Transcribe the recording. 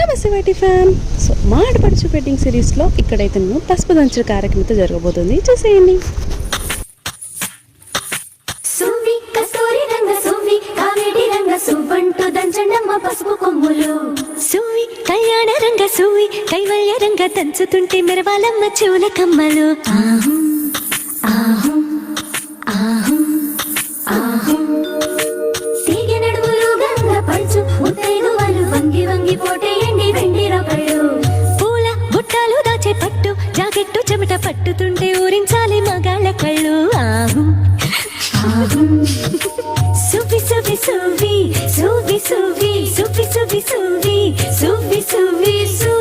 నమస్తే YT fan. So మా ఆడపడుచు వెడ్డింగ్ సిరీస్లో ఇక్కడైతే నేను పసుపు దంచిన కార్యక్రమంతో జరగబోతుంది. చూసేయండి. కళ్యాణ రంగ సూవి కైవల్య రంగ దంచుతుంటే మెరవాలమ్మ చెవుల కమ్మలు. తీగె నడుములు గంగ పడుచు ముత్తైదువలు వంగి వంగి పోటేయండి వెండి రొకళ్ళు. పూల బుట్టాలు దాచే పట్టు జాకెట్టు చెమట పట్టుతుంటే ఊరించాలి మగాళ్ళ కళ్ళు. సువి సువి సువి సువి సువి సువి సువి సువి సువి సువి సు